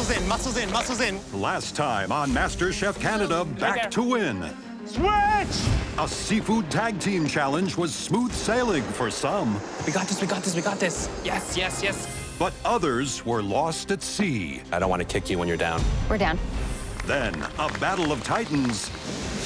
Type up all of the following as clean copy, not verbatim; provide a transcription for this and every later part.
Muscles in, muscles in, muscles in. Last time on MasterChef Canada, back to win. Switch! A seafood tag team challenge was smooth sailing for some. We got this, we got this, we got this. Yes, yes, yes. But others were lost at sea. I don't want to kick you when you're down. We're down. Then, a battle of titans.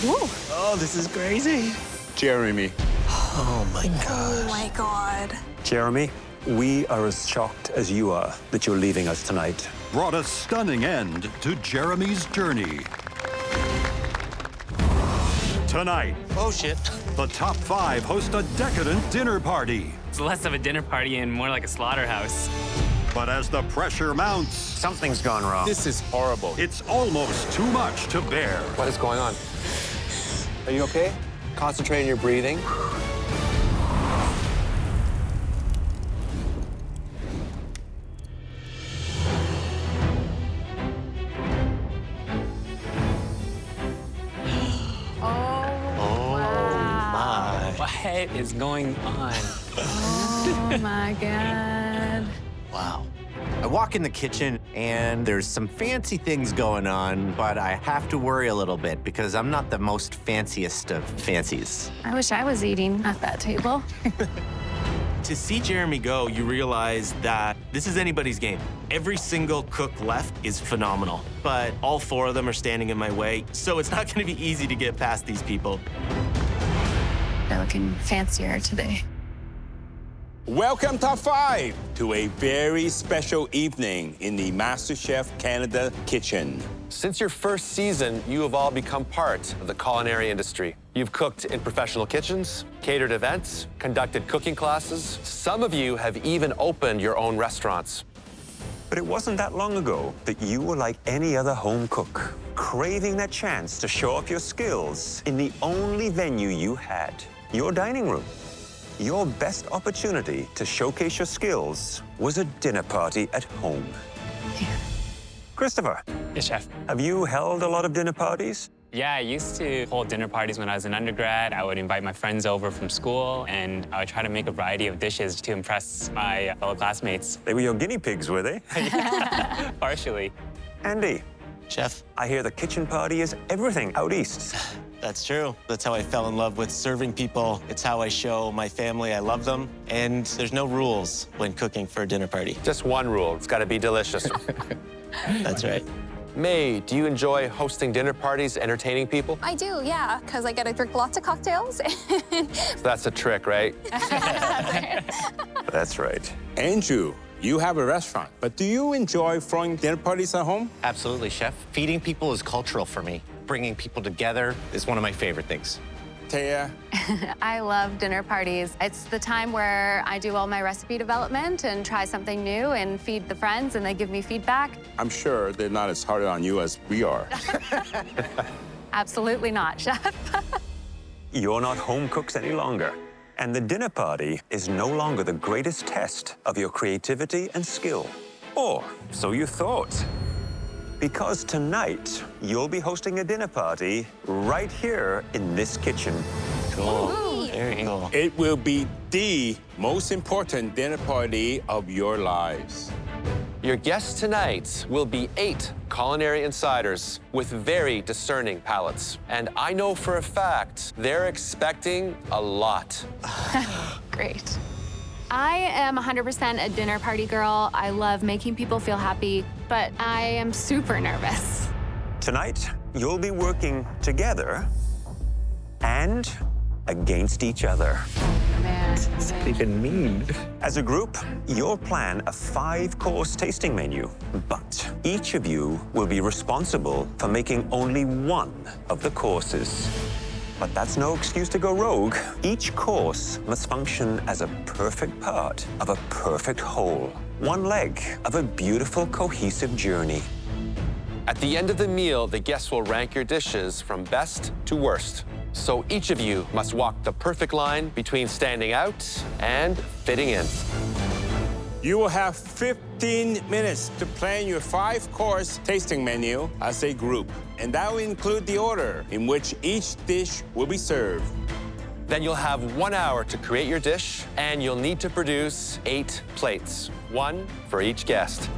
Woo. Oh, this is crazy. Jeremy. Oh my gosh. Oh my God. Jeremy, we are as shocked as you are that you're leaving us tonight. Brought a stunning end to Jeremy's journey. Tonight, Oh shit. the top 5 host a decadent dinner party. It's less of a dinner party and more like a slaughterhouse. But as the pressure mounts, Something's gone wrong. This is horrible. it's almost too much to bear. What is going on? Are you okay? Concentrate on your breathing. What is going on? Oh my God. Wow. I walk in the kitchen and there's some fancy things going on, but I have to worry a little bit because I'm not the most fanciest of fancies. I wish I was eating at that table. To see Jeremy go, you realize that this is anybody's game. Every single cook left is phenomenal, but all 4 of them are standing in my way, so it's not gonna be easy to get past these people. They're looking fancier today. Welcome, Top 5, to a very special evening in the MasterChef Canada kitchen. Since your first season, you have all become part of the culinary industry. You've cooked in professional kitchens, catered events, conducted cooking classes. Some of you have even opened your own restaurants. But it wasn't that long ago that you were like any other home cook, craving that chance to show off your skills in the only venue you had, your dining room. Your best opportunity to showcase your skills was a dinner party at home. Yeah. Christopher, Yes, chef. have you held a lot of dinner parties? Yeah, I used to hold dinner parties when I was an undergrad. I would invite my friends over from school, and I would try to make a variety of dishes to impress my fellow classmates. They were your guinea pigs, were they? Partially. Andy, Chef, I hear the kitchen party is everything out east. That's true. That's how I fell in love with serving people. It's how I show my family I love them, and there's no rules when cooking for a dinner party. Just one rule, it's gotta be delicious. That's right. May, do you enjoy hosting dinner parties, entertaining people? I do, yeah, because I get to drink lots of cocktails. That's a trick, right? That's right. Andrew, you have a restaurant, but do you enjoy throwing dinner parties at home? absolutely, chef. Feeding people is cultural for me. Bringing people together is one of my favorite things. Taya? I love dinner parties. It's the time where I do all my recipe development and try something new and feed the friends, and they give me feedback. I'm sure they're not as hard on you as we are. Absolutely not, chef. You're not home cooks any longer. And the dinner party is no longer the greatest test of your creativity and skill. Or so you thought. Because tonight, you'll be hosting a dinner party right here in this kitchen. Cool. Very cool. It will be the most important dinner party of your lives. Your guests tonight will be 8 culinary insiders with very discerning palates. And I know for a fact they're expecting a lot. Great. I am 100% a dinner party girl. I love making people feel happy, but I am super nervous. Tonight, you'll be working together and against each other. Man. Even mean. As a group, you'll plan a 5-course tasting menu, but each of you will be responsible for making only one of the courses. But that's no excuse to go rogue. Each course must function as a perfect part of a perfect whole. One leg of a beautiful, cohesive journey. At the end of the meal, the guests will rank your dishes from best to worst. So each of you must walk the perfect line between standing out and fitting in. You will have 15 minutes to plan your 5-course tasting menu as a group. And that will include the order in which each dish will be served. Then you'll have 1 hour to create your dish, and you'll need to produce 8 plates, 1 for each guest.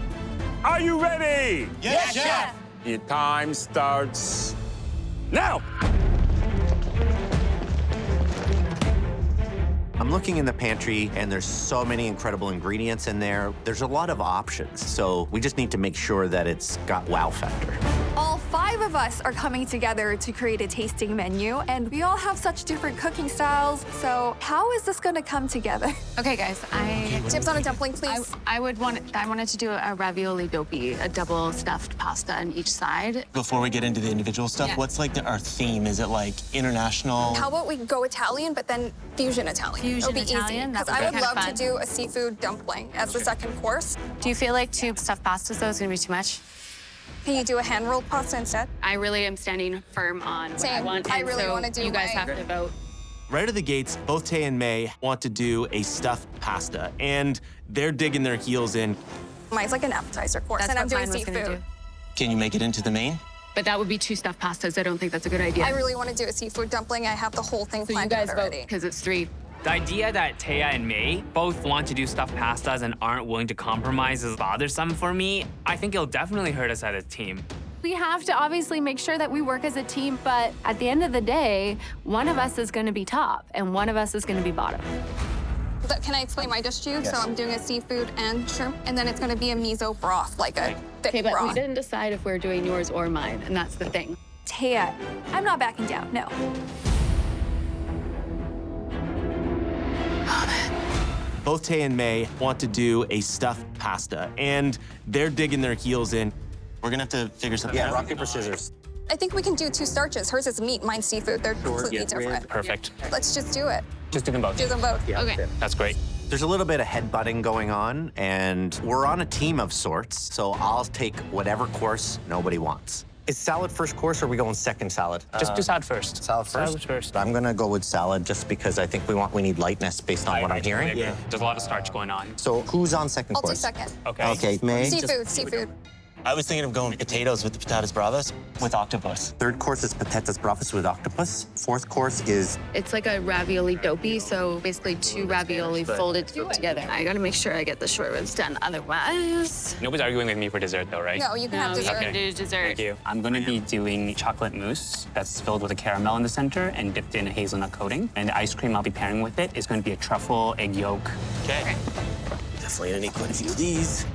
Are you ready? Yes, Chef! Your time starts now. I'm looking in the pantry, and there's so many incredible ingredients in there. There's a lot of options, so we just need to make sure that it's got wow factor. All 5 of us are coming together to create a tasting menu, and we all have such different cooking styles. So how is this going to come together? Okay, guys, Tips on a dumpling, please. I wanted to do a ravioli doppy, a double stuffed pasta on each side. Before we get into the individual stuff, Yeah. what's like our theme? Is it like international? How about we go Italian, but then fusion Italian? Fusion It'll be Italian, easy. Because that would I be would kinda love fun. to do a seafood dumpling as the second course. Do you feel like 2 stuffed pastas, though, is going to be too much? Can you do a hand-rolled pasta instead? I really am standing firm on what I Same. want. I and really so wanna do you guys my- have to vote. Right out of the gates, both Tay and May want to do a stuffed pasta, and they're digging their heels in. Mine's like an appetizer course, That's and I'm what doing mine was gonna seafood. do. Can you make it into the main? But that would be 2 stuffed pastas. I don't think that's a good idea. I really want to do a seafood dumpling. I have the whole thing so you planned guys out vote already. because it's 3. The idea that Taya and May both want to do stuffed pastas and aren't willing to compromise is bothersome for me. I think it'll definitely hurt us as a team. We have to obviously make sure that we work as a team, but at the end of the day, one of us is going to be top and one of us is going to be bottom. But can I explain my dish to you? So I'm doing a seafood and shrimp, and then it's going to be a miso broth, like a thick Okay, but we broth. didn't decide if we're doing yours or mine, and that's the thing. Taya, I'm not backing down, no. Both Tay and May want to do a stuffed pasta, and they're digging their heels in. We're gonna have to figure something out. rock, paper, scissors. I think we can do 2 starches. Hers is meat, mine's seafood. They're completely different. Perfect. Let's just do it. Just do them both. Do them both. Okay. That's great. There's a little bit of headbutting going on, and we're on a team of sorts, so I'll take whatever course nobody wants. Is salad first course, or are we going second salad? Just do salad first. Salad first? Salad first. I'm gonna go with salad just because I think we need lightness based on what I'm hearing. Yeah. There's a lot of starch going on. So who's on second I'll do course? second. Okay. Okay, May. Seafood. I was thinking of going potatoes with the patatas bravas with octopus. Third course is patatas bravas with octopus. Fourth course is It's like a ravioli doppy, so basically 2 ravioli folded together. I gotta make sure I get the short ribs done, otherwise. Nobody's arguing with me for dessert, though, right? No, you can have No, we dessert. can do dessert. Thank you. I'm going to be doing chocolate mousse that's filled with a caramel in the center and dipped in a hazelnut coating. And the ice cream I'll be pairing with it is going to be a truffle egg yolk. Okay. Definitely gonna need quite a few of these.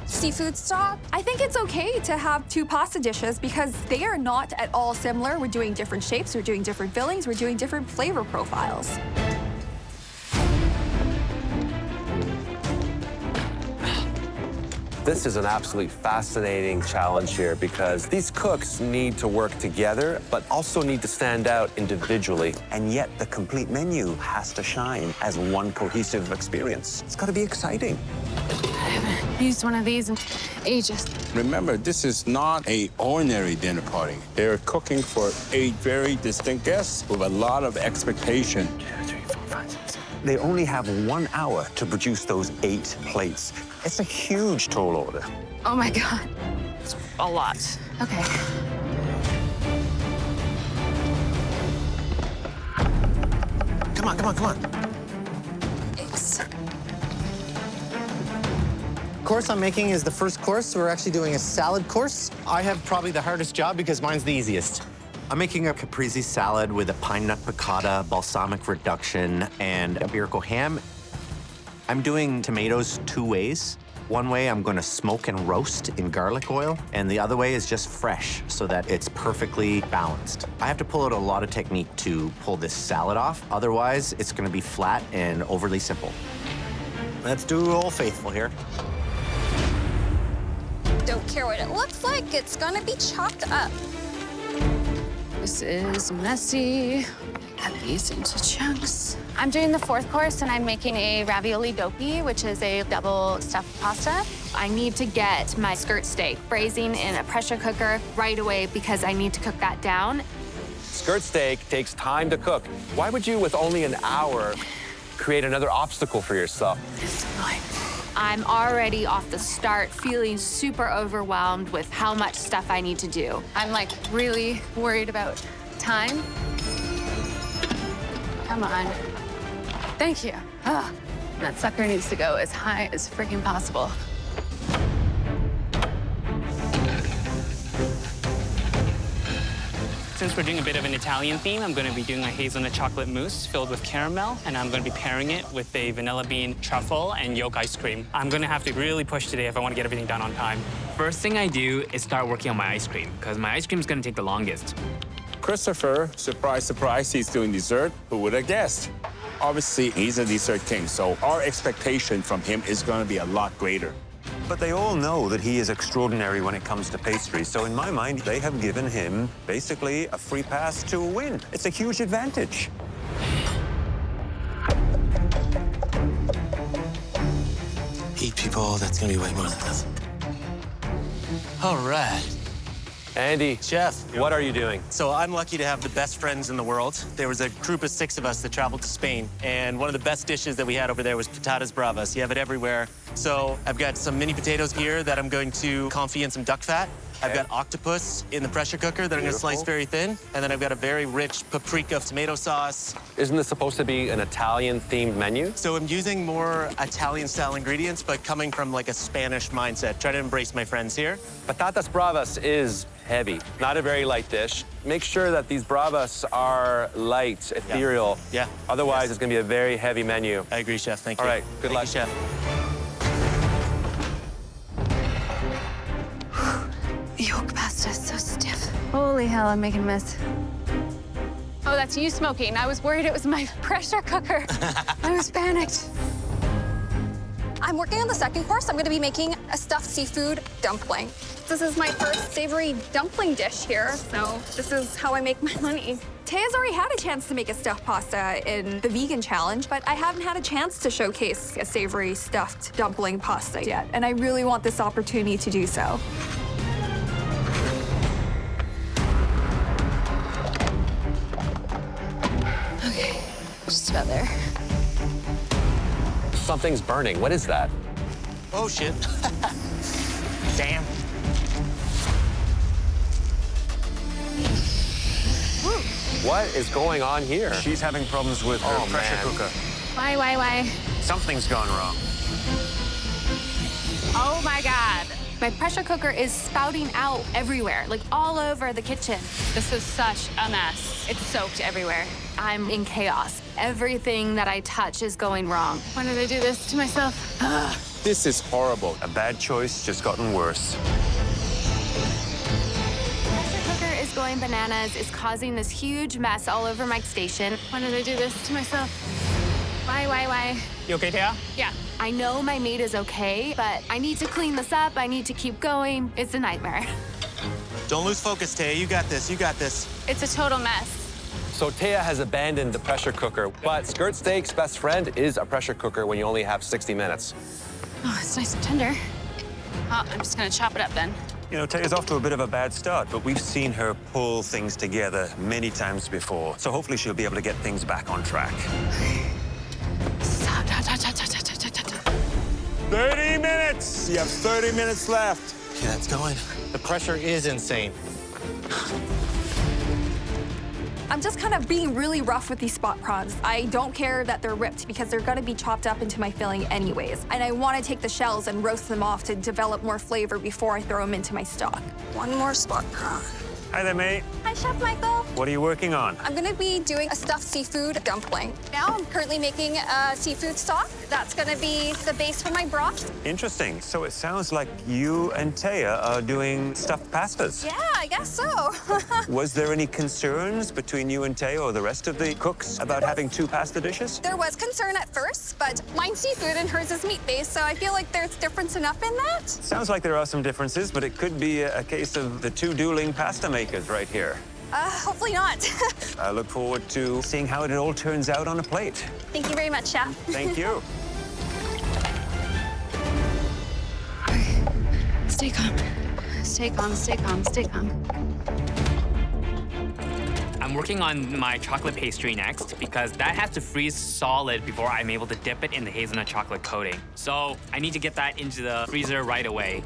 Seafood stock. I think it's okay to have 2 pasta dishes because they are not at all similar. We're doing different shapes, we're doing different fillings, we're doing different flavor profiles. This is an absolutely fascinating challenge here because these cooks need to work together, but also need to stand out individually. And yet the complete menu has to shine as one cohesive experience. It's gotta be exciting. Used one of these in ages. Remember, this is not an ordinary dinner party. They're cooking for 8 very distinct guests with a lot of expectation. They only have 1 hour to produce those 8 plates. It's a huge tall order. Oh my God. It's a lot. Okay. Come on, come on, come on. Thanks. course I'm making is the first course. We're actually doing a salad course. I have probably the hardest job because mine's the easiest. I'm making a caprese salad with a pine nut piccata, balsamic reduction, and iberico ham. I'm doing tomatoes 2 ways. One way I'm gonna smoke and roast in garlic oil, and the other way is just fresh so that it's perfectly balanced. I have to pull out a lot of technique to pull this salad off. Otherwise, it's gonna be flat and overly simple. Let's do Old Faithful here. Don't care what it looks like, it's gonna be chopped up. This is messy. Cut these into chunks. I'm doing the 4th course, and I'm making a ravioli doppy, which is a double stuffed pasta. I need to get my skirt steak braising in a pressure cooker right away because I need to cook that down. Skirt steak takes time to cook. Why would you, with only an hour, create another obstacle for yourself? It's fine. I'm already off the start feeling super overwhelmed with how much stuff I need to do. I'm like really worried about time. Come on. Thank you. That sucker needs to go as high as freaking possible. Since we're doing a bit of an Italian theme, I'm going to be doing a hazelnut chocolate mousse filled with caramel, and I'm going to be pairing it with a vanilla bean truffle and yolk ice cream. I'm going to have to really push today if I want to get everything done on time. First thing I do is start working on my ice cream, because my ice cream is going to take the longest. Christopher, surprise, surprise, he's doing dessert. Who would have guessed? Obviously, he's a dessert king, so our expectation from him is going to be a lot greater. But they all know that he is extraordinary when it comes to pastry. So in my mind, they have given him basically a free pass to win. It's a huge advantage. Eight people, that's gonna be way more than enough. All right. Andy, Chef. what are you doing? So I'm lucky to have the best friends in the world. There was a group of 6 of us that traveled to Spain, and one of the best dishes that we had over there was Patatas Bravas. You have it everywhere. So I've got some mini potatoes here that I'm going to confit in some duck fat. I've got octopus in the pressure cooker that I'm gonna slice very thin. And then I've got a very rich paprika tomato sauce. Isn't this supposed to be an Italian-themed menu? So I'm using more Italian-style ingredients, but coming from like a Spanish mindset. Try to embrace my friends here. Patatas Bravas is heavy, not a very light dish. Make sure that these Bravas are light, ethereal. Yeah. Otherwise, it's gonna be a very heavy menu. I agree, Chef. Thank you. All right, good luck. Thank you, Chef. Yolk pasta is so stiff. Holy hell, I'm making a mess. Oh, that's you smoking. I was worried it was my pressure cooker. I was panicked. I'm working on the second course. I'm going to be making a stuffed seafood dumpling. This is my first savory dumpling dish here, so this is how I make my money. Taya's already had a chance to make a stuffed pasta in the vegan challenge, but I haven't had a chance to showcase a savory stuffed dumpling pasta yet, and I really want this opportunity to do so. Okay, just about there. Something's burning. What is that? Oh, shit. Damn. What is going on here? She's having problems with her pressure cooker. Why? Something's gone wrong. Oh my God. My pressure cooker is spouting out everywhere, like all over the kitchen. This is such a mess. It's soaked everywhere. I'm in chaos. Everything that I touch is going wrong. Why did I do this to myself? This is horrible. A bad choice just gotten worse. Pressure cooker is going bananas. It's causing this huge mess all over my station. Why did I do this to myself? Why? You okay, Taya? Yeah. I know my meat is okay, but I need to clean this up. I need to keep going. It's a nightmare. Don't lose focus, Taya. You got this. You got this. It's a total mess. So Taya has abandoned the pressure cooker, but skirt steak's best friend is a pressure cooker when you only have 60 minutes. Oh, it's nice and tender. Oh, I'm just gonna chop it up then. You know, Taya's off to a bit of a bad start, but we've seen her pull things together many times before. So hopefully she'll be able to get things back on track. 30 minutes! You have 30 minutes left. Okay, that's going. The pressure is insane. I'm just kind of being really rough with these spot prawns. I don't care that they're ripped because they're gonna be chopped up into my filling anyways. And I wanna take the shells and roast them off to develop more flavor before I throw them into my stock. One more spot prawn. Hi there, mate. Hi, Chef Michael. What are you working on? I'm gonna be doing a stuffed seafood dumpling. Now I'm currently making a seafood stock. That's gonna be the base for my broth. Interesting. So it sounds like you and Taya are doing stuffed pastas. Yeah, I guess so. Was there any concerns between you and Taya or the rest of the cooks about having 2 pasta dishes? There was concern at first, but mine's seafood and hers is meat-based, so I feel like there's difference enough in that. Sounds like there are some differences, but it could be a case of the 2 dueling pasta makers right here. Hopefully not. I look forward to seeing how it all turns out on a plate. Thank you very much, Chef. Thank you. Stay calm. Stay calm, stay calm, stay calm. I'm working on my chocolate pastry next because that has to freeze solid before I'm able to dip it in the hazelnut chocolate coating. So I need to get that into the freezer right away.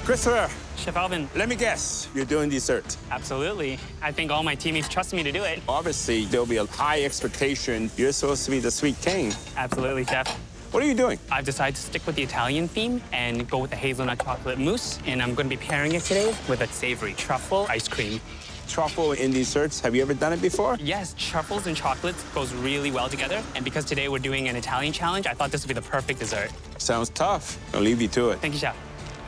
Christopher, Chef Alvin. let me guess. You're doing dessert. Absolutely. I think all my teammates trust me to do it. Obviously, there'll be a high expectation. You're supposed to be the sweet king. Absolutely, Chef. What are you doing? I've decided to stick with the Italian theme and go with the hazelnut chocolate mousse, and I'm going to be pairing it today with a savory truffle ice cream. Truffle in desserts, have you ever done it before? Yes, truffles and chocolates goes really well together, and because today we're doing an Italian challenge, I thought this would be the perfect dessert. Sounds tough. I'll leave you to it. Thank you, Chef.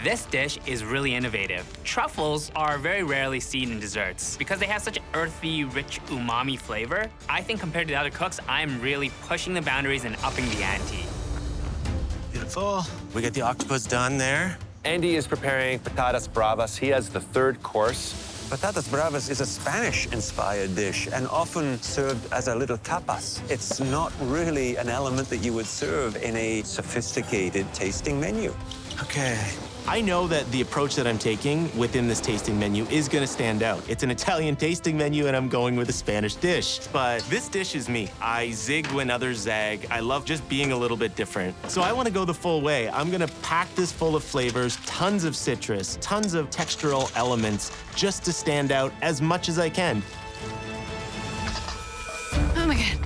This dish is really innovative. Truffles are very rarely seen in desserts. Because they have such an earthy, rich umami flavor, I think compared to the other cooks, I'm really pushing the boundaries and upping the ante. Beautiful. We got the octopus done there. Andy is preparing patatas bravas. He has the third course. Patatas Bravas is a Spanish-inspired dish and often served as a little tapas. It's not really an element that you would serve in a sophisticated tasting menu. Okay. I know that the approach that I'm taking within this tasting menu is gonna stand out. It's an Italian tasting menu and I'm going with a Spanish dish. But this dish is me. I zig when others zag. I love just being a little bit different. So I wanna go the full way. I'm gonna pack this full of flavors, tons of citrus, tons of textural elements, just to stand out as much as I can. Oh my God.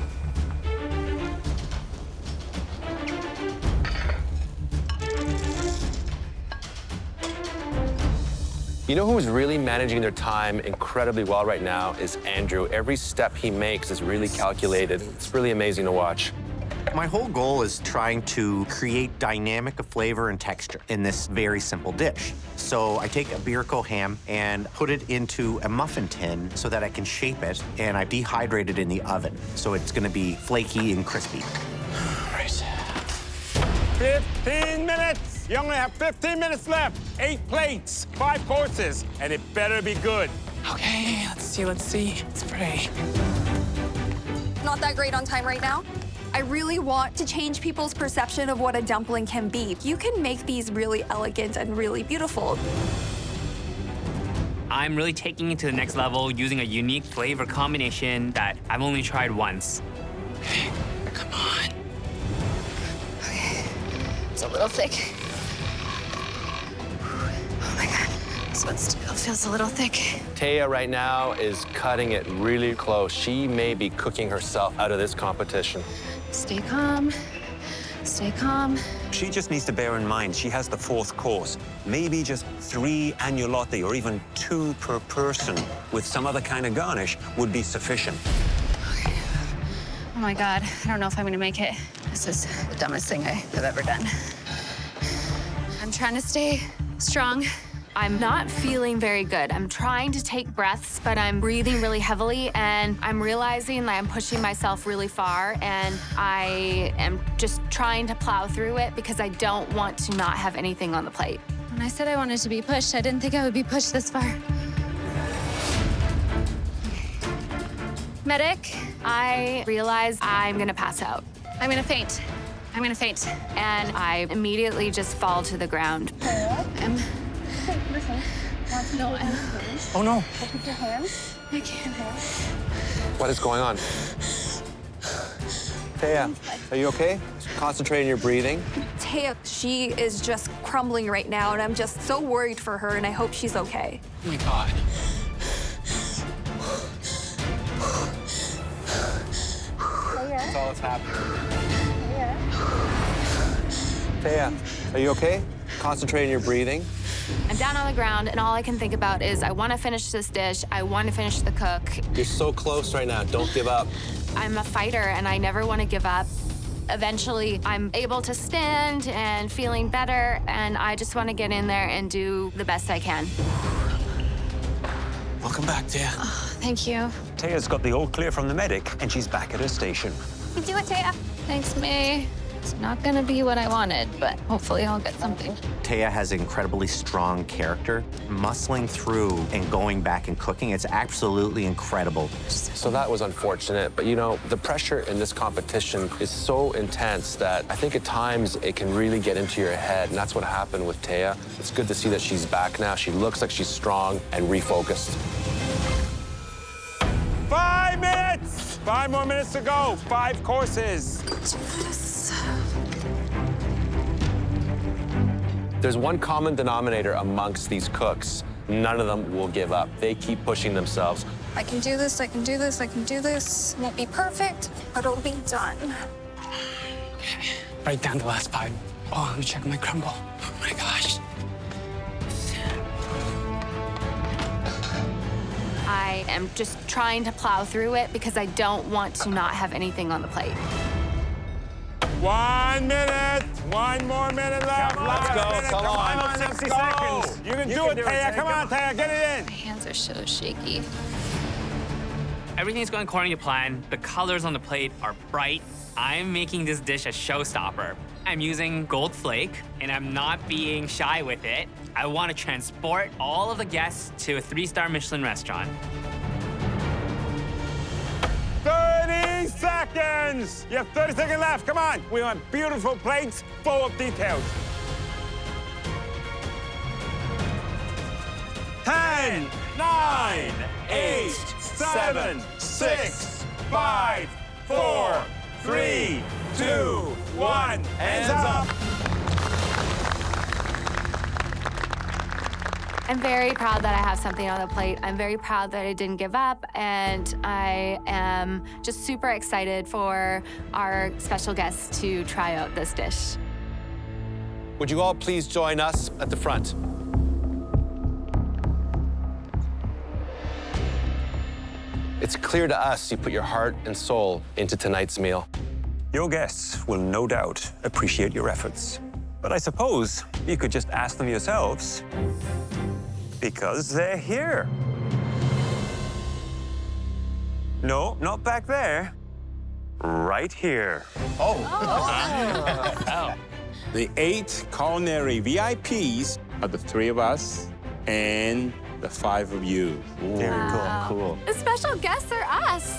You know who's really managing their time incredibly well right now is Andrew. Every step he makes is really calculated. It's really amazing to watch. My whole goal is trying to create dynamic flavor and texture in this very simple dish. So I take a Iberico ham and put it into a muffin tin so that I can shape it, and I dehydrate it in the oven. So it's gonna be flaky and crispy. All right. 15 minutes! You only have 15 minutes left. 8 plates, 5 courses, and it better be good. Okay, let's see. Let's pray. Not that great on time right now. I really want to change people's perception of what a dumpling can be. You can make these really elegant and really beautiful. I'm really taking it to the next level using a unique flavor combination that I've only tried once. Okay, come on. Okay, it's a little thick. Oh my God, this one still feels a little thick. Taya right now is cutting it really close. She may be cooking herself out of this competition. Stay calm, stay calm. She just needs to bear in mind she has the 4th course. Maybe just 3 agnolotti or even 2 per person with some other kind of garnish would be sufficient. Okay. Oh my God, I don't know if I'm gonna make it. This is the dumbest thing I've ever done. I'm trying to stay strong. I'm not feeling very good. I'm trying to take breaths, but I'm breathing really heavily, and I'm realizing that I'm pushing myself really far, and I am just trying to plow through it because I don't want to not have anything on the plate. When I said I wanted to be pushed, I didn't think I would be pushed this far. Medic, I realize I'm gonna pass out. I'm gonna faint. I'm gonna faint. And I immediately just fall to the ground. Oh no. I can't. What is going on? Taya, are you okay? Concentrate on your breathing. Taya, she is just crumbling right now, and I'm just so worried for her, and I hope she's okay. Oh my God. That's all that's happening. Taya, are you okay? Concentrate on your breathing. I'm down on the ground, and all I can think about is I want to finish this dish. I want to finish the cook. You're so close right now. Don't give up. I'm a fighter, and I never want to give up. Eventually, I'm able to stand and feeling better, and I just want to get in there and do the best I can. Welcome back, Taya. Oh, thank you. Taya's got the all clear from the medic, and she's back at her station. You do it, Taya. Thanks, May. It's not gonna be what I wanted, but hopefully I'll get something. Taya has incredibly strong character. Muscling through and going back and cooking, it's absolutely incredible. So that was unfortunate, but you know, the pressure in this competition is so intense that I think at times it can really get into your head, and that's what happened with Taya. It's good to see that she's back now. She looks like she's strong and refocused. 5 minutes! 5 more minutes to go. 5 courses. There's one common denominator amongst these cooks. None of them will give up. They keep pushing themselves. I can do this, I can do this, I can do this. Won't be perfect, but it'll be done. Right down to the last 5. Oh, let me check my crumble. Oh my gosh. I am just trying to plow through it because I don't want to not have anything on the plate. 1 minute. 1 more minute left. Let's go. Come on. 60 seconds. You can do it, Taya. Come on, Taya. Get it in. My hands are so shaky. Everything's going according to plan. The colors on the plate are bright. I'm making this dish a showstopper. I'm using gold flake, and I'm not being shy with it. I want to transport all of the guests to a 3-star Michelin restaurant. 30 seconds. You have 30 seconds left. Come on. We want beautiful plates full of details. 10, 9, 8, 7, 6, 5, 4, 3, 2, 1. Hands up. I'm very proud that I have something on the plate. I'm very proud that I didn't give up, and I am just super excited for our special guests to try out this dish. Would you all please join us at the front? It's clear to us you put your heart and soul into tonight's meal. Your guests will no doubt appreciate your efforts. But I suppose you could just ask them yourselves, because they're here. No, not back there. Right here. The 8 culinary VIPs are the 3 of us and the 5 of you. Very cool. The special guests are us.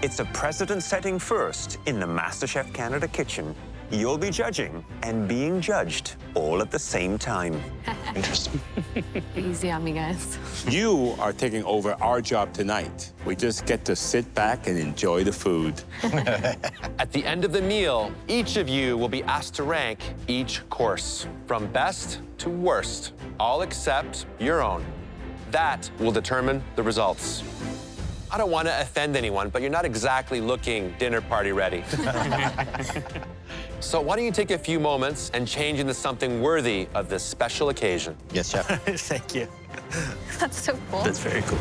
It's a precedent setting first in the MasterChef Canada kitchen. You'll be judging and being judged all at the same time. Interesting. Easy on me, guys. You are taking over our job tonight. We just get to sit back and enjoy the food. At the end of the meal, each of you will be asked to rank each course, from best to worst, all except your own. That will determine the results. I don't want to offend anyone, but you're not exactly looking dinner party ready. So why don't you take a few moments and change into something worthy of this special occasion? Yes, chef. Thank you. That's so cool. That's very cool.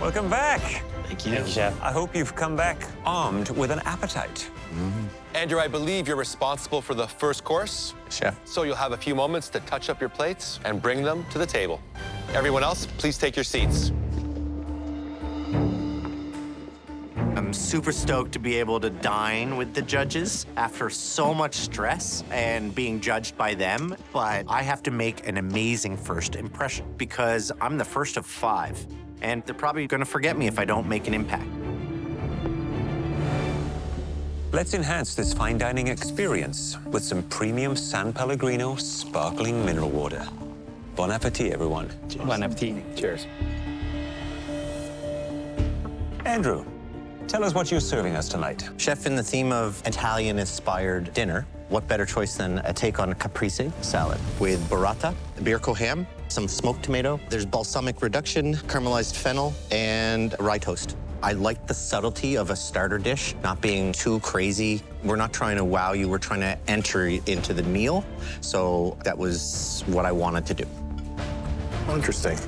Welcome back. Thank you, Chef. I hope you've come back armed with an appetite. Andrew, I believe you're responsible for the first course. Chef. So you'll have a few moments to touch up your plates and bring them to the table. Everyone else, please take your seats. I'm super stoked to be able to dine with the judges after so much stress and being judged by them. But I have to make an amazing first impression because I'm the first of 5. And they're probably going to forget me if I don't make an impact. Let's enhance this fine dining experience with some premium San Pellegrino sparkling mineral water. Bon appetit, everyone. Bon appetit. Cheers. Andrew, tell us what you're serving us tonight. Chef, in the theme of Italian-inspired dinner, what better choice than a take on a caprese salad with burrata, iberico ham, some smoked tomato. There's balsamic reduction, caramelized fennel, and rye toast. I like the subtlety of a starter dish, not being too crazy. We're not trying to wow you, we're trying to enter into the meal. So that was what I wanted to do. Interesting.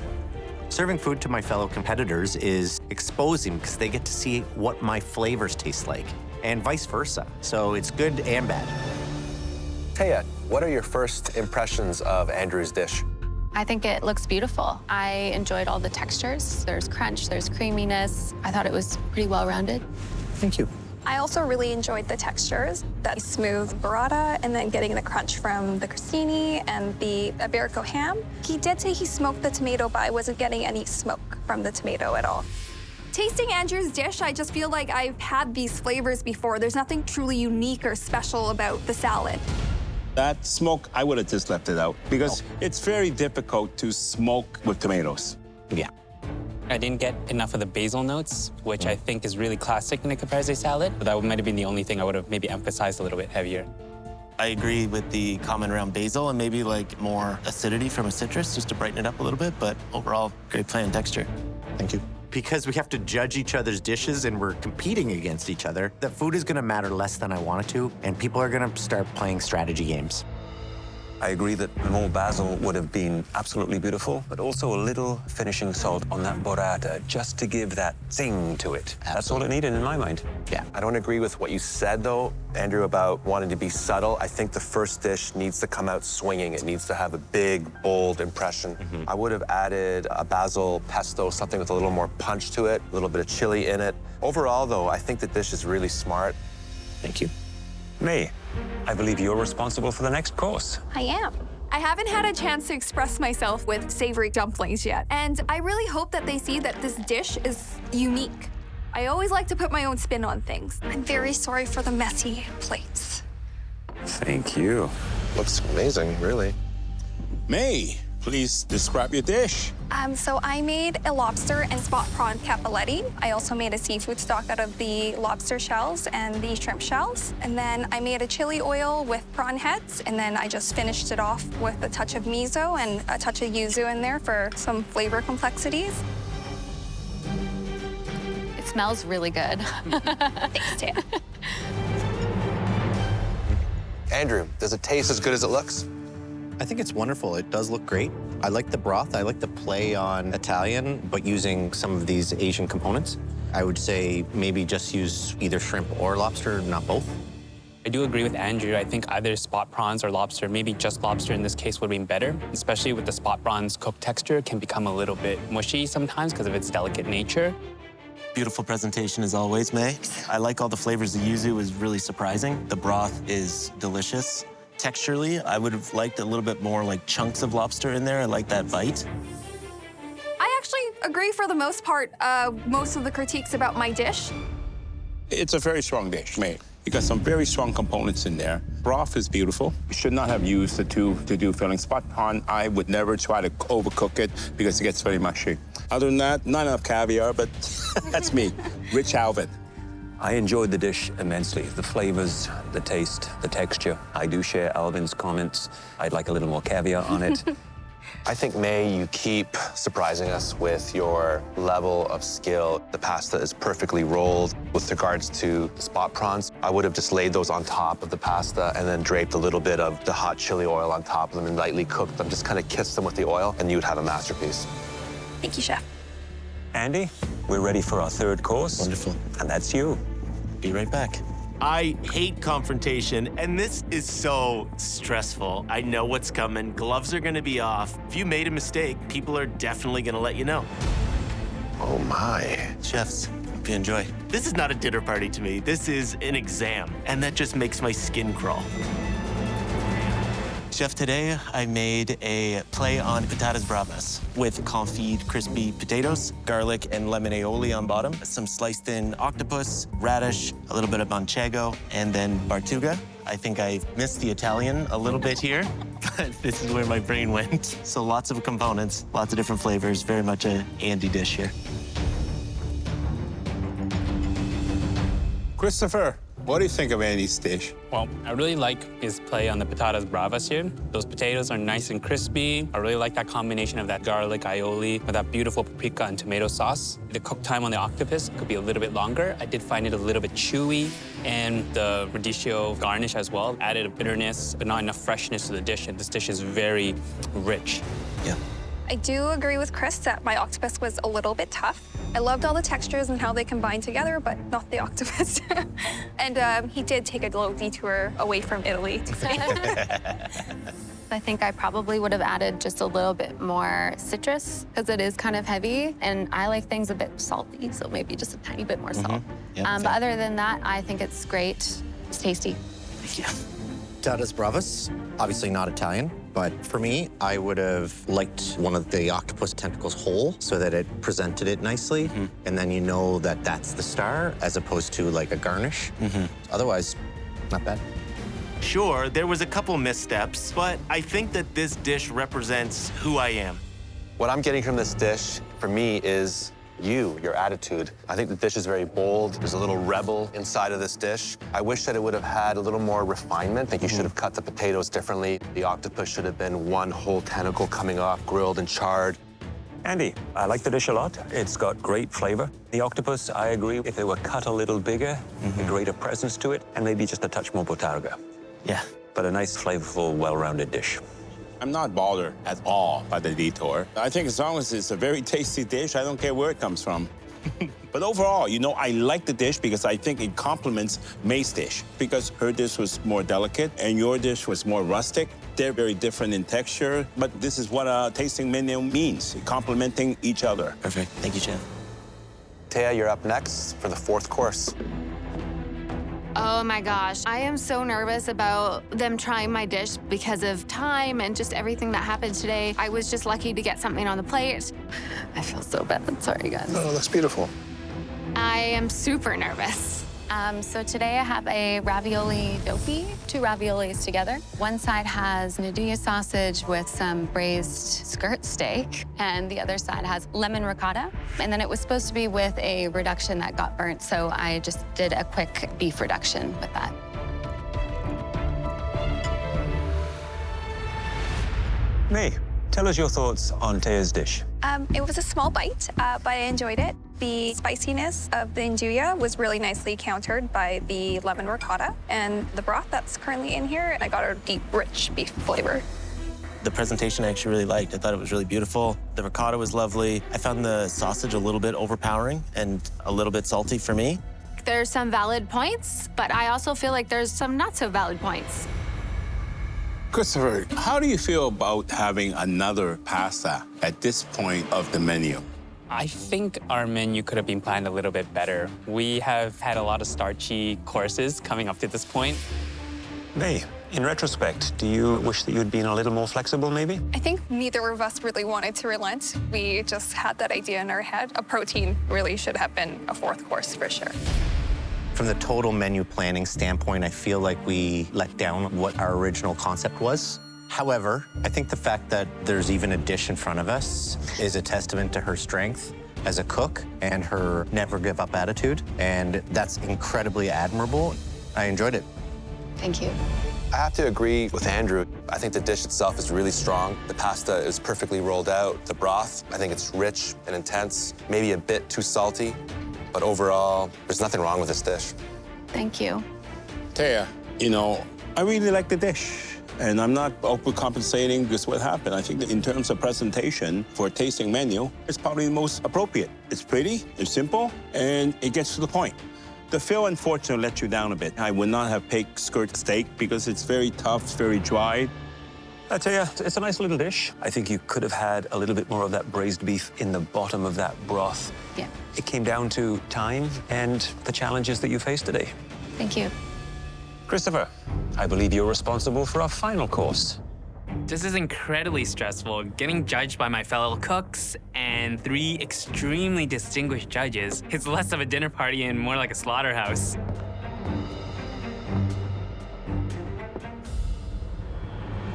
Serving food to my fellow competitors is exposing because they get to see what my flavors taste like, and vice versa. So it's good and bad. Taya, what are your first impressions of Andrew's dish? I think it looks beautiful. I enjoyed all the textures. There's crunch, there's creaminess. I thought it was pretty well-rounded. Thank you. I also really enjoyed the textures, that smooth burrata, and then getting the crunch from the crostini and the iberico ham. He did say he smoked the tomato, but I wasn't getting any smoke from the tomato at all. Tasting Andrew's dish, I just feel like I've had these flavors before. There's nothing truly unique or special about the salad. That smoke, I would have just left it out because it's very difficult to smoke with tomatoes. Yeah. I didn't get enough of the basil notes, which I think is really classic in a caprese salad. But that might have been the only thing I would have maybe emphasized a little bit heavier. I agree with the comment around basil and maybe like more acidity from a citrus just to brighten it up a little bit, but overall, great play and texture. Thank you. Because we have to judge each other's dishes and we're competing against each other, the food is gonna matter less than I want it to, and people are gonna start playing strategy games. I agree that more basil would have been absolutely beautiful, but also a little finishing salt on that burrata just to give that zing to it. That's all it needed in my mind. Yeah, I don't agree with what you said, though, Andrew, about wanting to be subtle. I think the first dish needs to come out swinging. It needs to have a big, bold impression. I would have added a basil pesto, something with a little more punch to it, a little bit of chili in it. Overall, though, I think the dish is really smart. Thank you. May, I believe you're responsible for the next course. I am. I haven't had a chance to express myself with savory dumplings yet, and I really hope that they see that this dish is unique. I always like to put my own spin on things. I'm very sorry for the messy plates. Thank you. Looks amazing, really. May, please describe your dish. So I made a lobster and spot prawn capelletti. I also made a seafood stock out of the lobster shells and the shrimp shells. And then I made a chili oil with prawn heads. And then I just finished it off with a touch of miso and a touch of yuzu in there for some flavor complexities. It smells really good. Thanks, Taya. Andrew, does it taste as good as it looks? I think it's wonderful. It does look great. I like the broth. I like the play on Italian, but using some of these Asian components. I would say maybe just use either shrimp or lobster, not both. I do agree with Andrew. I think either spot prawns or lobster, maybe just lobster in this case would have been better, especially with the spot prawns cooked texture can become a little bit mushy sometimes because of its delicate nature. Beautiful presentation as always, May. I like all the flavors. The yuzu is really surprising. The broth is delicious. Texturally, I would have liked a little bit more like chunks of lobster in there. I like that bite. I actually agree for the most part, most of the critiques about my dish. It's a very strong dish, May. You got some very strong components in there. Broth is beautiful. You should not have used the two to do filling. Spot prawn, I would never try to overcook it because it gets very mushy. Other than that, not enough caviar, but that's me, Rich Alvin. I enjoyed the dish immensely. The flavors, the taste, the texture. I do share Alvin's comments. I'd like a little more caviar on it. I think, May, you keep surprising us with your level of skill. The pasta is perfectly rolled. With regards to the spot prawns, I would have just laid those on top of the pasta and then draped a little bit of the hot chili oil on top of them and lightly cooked them. Just kind of kissed them with the oil, and you would have a masterpiece. Thank you, Chef. Andy, we're ready for our third course. Wonderful. And that's you. Be right back. I hate confrontation, and this is so stressful. I know what's coming. Gloves are gonna be off. If you made a mistake, people are definitely gonna let you know. Oh, my. Chefs, hope you enjoy. This is not a dinner party to me. This is an exam, and that just makes my skin crawl. Chef, today I made a play on patatas bravas with confit crispy potatoes, garlic and lemon aioli on bottom, some sliced in octopus, radish, a little bit of manchego, and then bartuga. I think I missed the Italian a little bit here, but this is where my brain went. So lots of components, lots of different flavors, very much an Andy dish here. Christopher, what do you think of Andy's dish? Well, I really like his play on the patatas bravas here. Those potatoes are nice and crispy. I really like that combination of that garlic aioli with that beautiful paprika and tomato sauce. The cook time on the octopus could be a little bit longer. I did find it a little bit chewy, and the radicchio garnish as well added a bitterness, but not enough freshness to the dish, and this dish is very rich. Yeah. I do agree with Chris that my octopus was a little bit tough. I loved all the textures and how they combined together, but not the octopus. And he did take a little detour away from Italy. I think I probably would have added just a little bit more citrus because it is kind of heavy, and I like things a bit salty, so maybe just a tiny bit more salt. Yeah, but other than that, I think it's great. It's tasty. Thank you. Patatas bravas, obviously not Italian, but for me, I would have liked one of the octopus tentacles whole so that it presented it nicely, and then you know that that's the star as opposed to like a garnish. Otherwise, not bad. Sure, there was a couple missteps, but I think that this dish represents who I am. What I'm getting from this dish, for me, is your attitude. I think the dish is very bold. There's a little rebel inside of this dish. I wish that it would have had a little more refinement. I think you should have cut the potatoes differently. The octopus should have been one whole tentacle coming off, grilled and charred. Andy, I like the dish a lot. It's got great flavor. The octopus, I agree, if it were cut a little bigger, a greater presence to it, and maybe just a touch more botarga. Yeah. But a nice, flavorful, well-rounded dish. I'm not bothered at all by the detour. I think as long as it's a very tasty dish, I don't care where it comes from. But overall, you know, I like the dish because I think it complements May's dish, because her dish was more delicate and your dish was more rustic. They're very different in texture, but this is what a tasting menu means, complementing each other. Perfect. Thank you, Chef. Taya, you're up next for the 4th course. Oh my gosh, I am so nervous about them trying my dish because of time and just everything that happened today. I was just lucky to get something on the plate. I feel so bad. Sorry, guys. No, it looks beautiful. I am super nervous. So today I have a ravioli dopey, 2 raviolis together. One side has Nduja sausage with some braised skirt steak, and the other side has lemon ricotta. And then it was supposed to be with a reduction that got burnt, so I just did a quick beef reduction with that. May, tell us your thoughts on Taya's dish. It was a small bite, but I enjoyed it. The spiciness of the Nduja was really nicely countered by the lemon ricotta, and the broth that's currently in here, I got a deep, rich beef flavor. The presentation I actually really liked. I thought it was really beautiful. The ricotta was lovely. I found the sausage a little bit overpowering and a little bit salty for me. There's some valid points, but I also feel like there's some not so valid points. Christopher, how do you feel about having another pasta at this point of the menu? I think our menu could have been planned a little bit better. We have had a lot of starchy courses coming up to this point. May, in retrospect, do you wish that you'd been a little more flexible, maybe? I think neither of us really wanted to relent. We just had that idea in our head. A protein really should have been a 4th course for sure. From the total menu planning standpoint, I feel like we let down what our original concept was. However, I think the fact that there's even a dish in front of us is a testament to her strength as a cook and her never give up attitude, and that's incredibly admirable. I enjoyed it. Thank you. I have to agree with Andrew. I think the dish itself is really strong. The pasta is perfectly rolled out. The broth, I think it's rich and intense, maybe a bit too salty, but overall, there's nothing wrong with this dish. Thank you. Taya, you know, I really like the dish. And I'm not overcompensating because what happened. I think that in terms of presentation for a tasting menu, it's probably the most appropriate. It's pretty, it's simple, and it gets to the point. The fill, unfortunately, let you down a bit. I would not have picked skirt steak because it's very tough, it's very dry. I tell you, it's a nice little dish. I think you could have had a little bit more of that braised beef in the bottom of that broth. Yeah. It came down to time and the challenges that you faced today. Thank you. Christopher, I believe you're responsible for our final course. This is incredibly stressful, getting judged by my fellow cooks and 3 extremely distinguished judges. It's less of a dinner party and more like a slaughterhouse.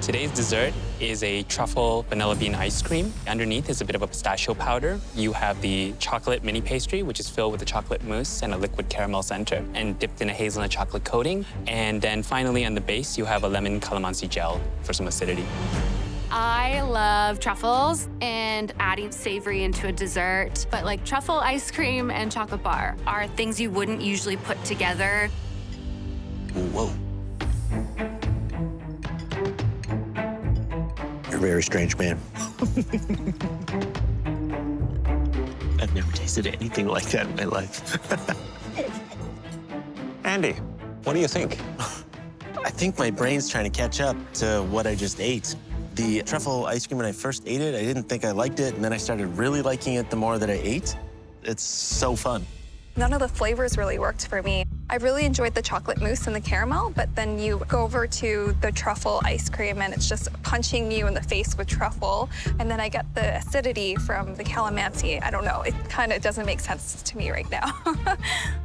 Today's dessert is a truffle vanilla bean ice cream. Underneath is a bit of a pistachio powder. You have the chocolate mini pastry, which is filled with a chocolate mousse and a liquid caramel center and dipped in a hazelnut chocolate coating. And then finally on the base, you have a lemon calamansi gel for some acidity. I love truffles and adding savory into a dessert, but like truffle ice cream and chocolate bar are things you wouldn't usually put together. Whoa. You're a very strange man. I've never tasted anything like that in my life. Andy, what do you think? I think my brain's trying to catch up to what I just ate. The truffle ice cream, when I first ate it, I didn't think I liked it, and then I started really liking it the more that I ate. It's so fun. None of the flavors really worked for me. I really enjoyed the chocolate mousse and the caramel, but then you go over to the truffle ice cream and it's just punching you in the face with truffle. And then I get the acidity from the calamansi. I don't know, it kind of doesn't make sense to me right now.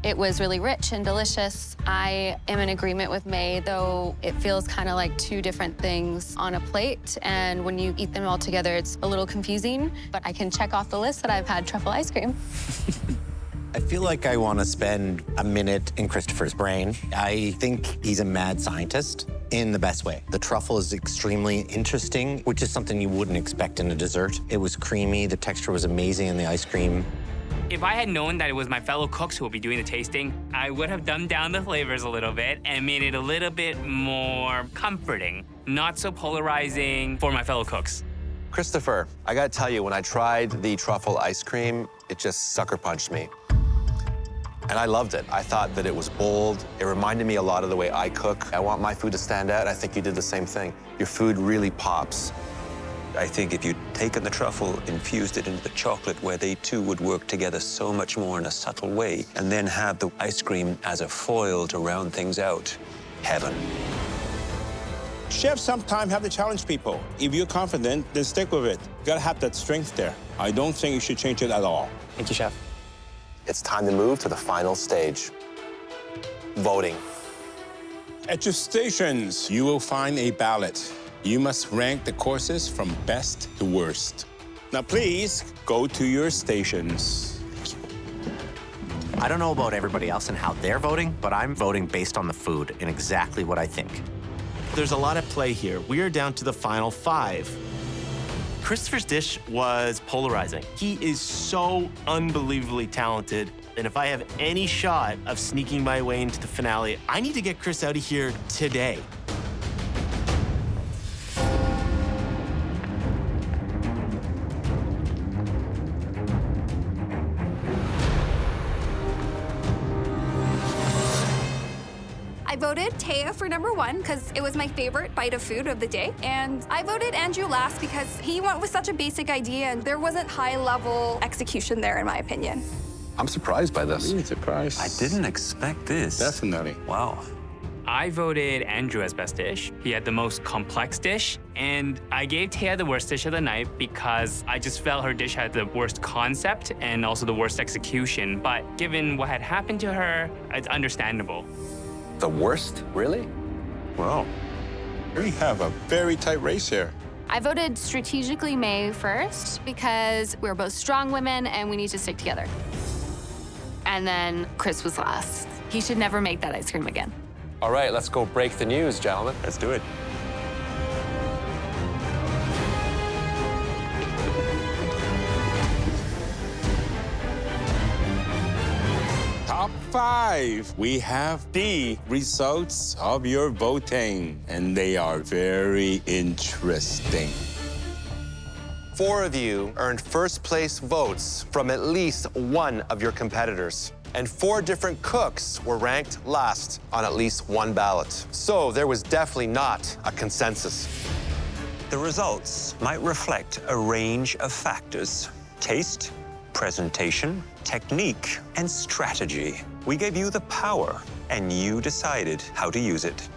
It was really rich and delicious. I am in agreement with May, though it feels kind of like two different things on a plate. And when you eat them all together, it's a little confusing. But I can check off the list that I've had truffle ice cream. I feel like I want to spend a minute in Christopher's brain. I think he's a mad scientist in the best way. The truffle is extremely interesting, which is something you wouldn't expect in a dessert. It was creamy, the texture was amazing in the ice cream. If I had known that it was my fellow cooks who will be doing the tasting, I would have dumbed down the flavors a little bit and made it a little bit more comforting, not so polarizing for my fellow cooks. Christopher, I gotta tell you, when I tried the truffle ice cream, it just sucker punched me. And I loved it. I thought that it was bold. It reminded me a lot of the way I cook. I want my food to stand out. I think you did the same thing. Your food really pops. I think if you'd taken the truffle, infused it into the chocolate, where they two would work together so much more in a subtle way, and then have the ice cream as a foil to round things out, heaven. Chefs sometimes have to challenge people. If you're confident, then stick with it. You gotta have that strength there. I don't think you should change it at all. Thank you, Chef. It's time to move to the final stage, voting. At your stations, you will find a ballot. You must rank the courses from best to worst. Now, please go to your stations. I don't know about everybody else and how they're voting, but I'm voting based on the food and exactly what I think. There's a lot at play here. We are down to the final 5. Christopher's dish was polarizing. He is so unbelievably talented, and if I have any shot of sneaking my way into the finale, I need to get Chris out of here today. I voted Taya for #1 because it was my favorite bite of food of the day. And I voted Andrew last because he went with such a basic idea and there wasn't high-level execution there, in my opinion. I'm surprised by this. Really surprised. I didn't expect this. Definitely. Wow. I voted Andrew as best dish. He had the most complex dish, and I gave Taya the worst dish of the night because I just felt her dish had the worst concept and also the worst execution. But given what had happened to her, it's understandable. The worst? Really? Wow. We have a very tight race here. I voted strategically May first because we're both strong women and we need to stick together. And then Chris was last. He should never make that ice cream again. All right, let's go break the news, gentlemen. Let's do it. Top 5. We have the results of your voting, and they are very interesting. 4 of you earned first place votes from at least one of your competitors. And 4 different cooks were ranked last on at least one ballot. So there was definitely not a consensus. The results might reflect a range of factors: taste, presentation, technique, and strategy. We gave you the power, and you decided how to use it.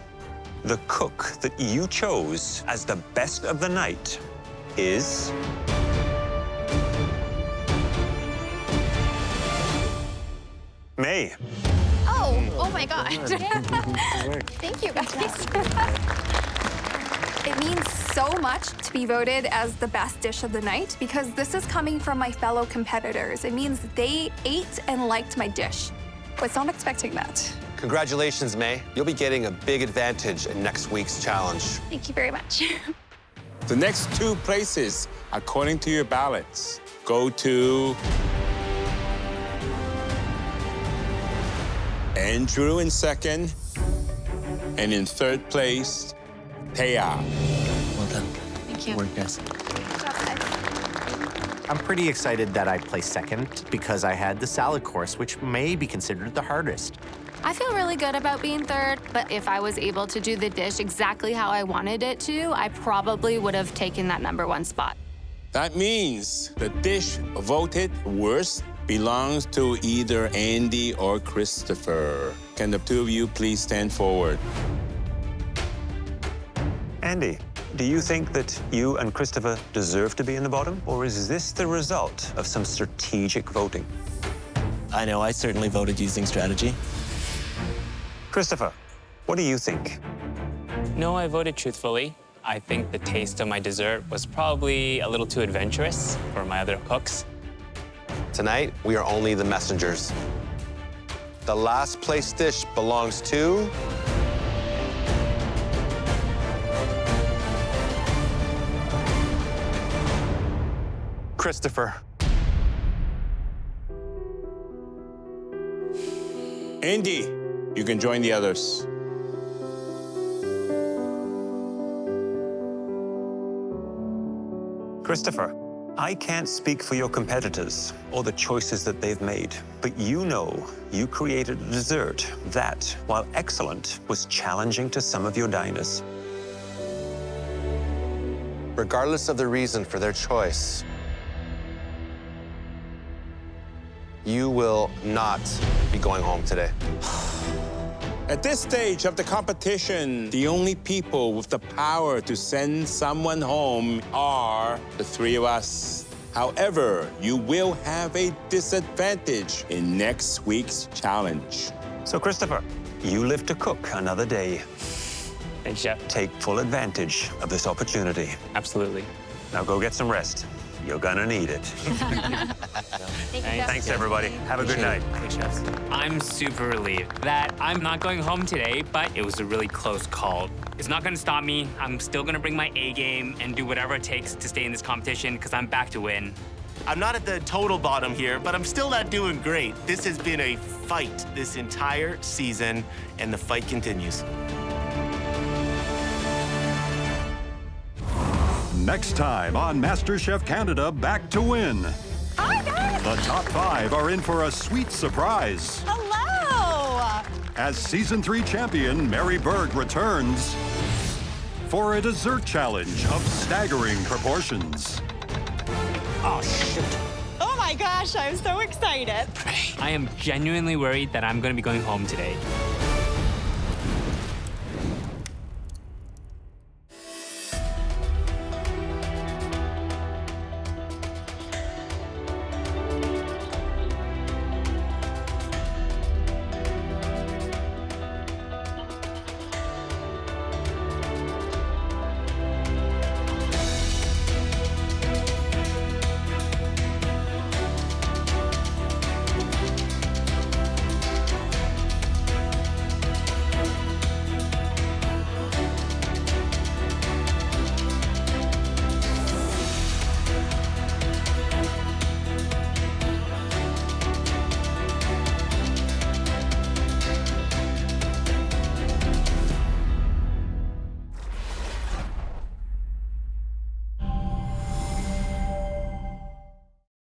The cook that you chose as the best of the night is... May. Oh my God. Thank you, guys. It means so much to be voted as the best dish of the night because this is coming from my fellow competitors. It means they ate and liked my dish. I was not expecting that. Congratulations, May. You'll be getting a big advantage in next week's challenge. Thank you very much. The next 2 places, according to your ballots, go to Andrew in 2nd, and in 3rd place, Taya. Well done. Thank you. Work, guys. I'm pretty excited that I placed 2nd because I had the salad course, which may be considered the hardest. I feel really good about being 3rd, but if I was able to do the dish exactly how I wanted it to, I probably would have taken that #1 spot. That means the dish voted worst belongs to either Andy or Christopher. Can the two of you please stand forward? Andy, do you think that you and Christopher deserve to be in the bottom? Or is this the result of some strategic voting? I know, I certainly voted using strategy. Christopher, what do you think? No, I voted truthfully. I think the taste of my dessert was probably a little too adventurous for my other cooks. Tonight, we are only the messengers. The last place dish belongs to... Christopher. Andy, you can join the others. Christopher, I can't speak for your competitors or the choices that they've made, but you know you created a dessert that, while excellent, was challenging to some of your diners. Regardless of the reason for their choice, you will not be going home today. At this stage of the competition, the only people with the power to send someone home are the three of us. However, you will have a disadvantage in next week's challenge. So, Christopher, you live to cook another day. Thanks, Chef. Take full advantage of this opportunity. Absolutely. Now go get some rest. You're gonna need it. Thanks, everybody. Have a good night. Thanks, chefs. I'm super relieved that I'm not going home today, but it was a really close call. It's not gonna stop me. I'm still gonna bring my A game and do whatever it takes to stay in this competition because I'm back to win. I'm not at the total bottom here, but I'm still not doing great. This has been a fight this entire season, and the fight continues. Next time on MasterChef Canada Back to Win. Hi, guys! The top 5 are in for a sweet surprise. Hello! As Season 3 champion Mary Berg returns for a dessert challenge of staggering proportions. Oh, shoot. Oh my gosh, I'm so excited. I am genuinely worried that I'm gonna be going home today.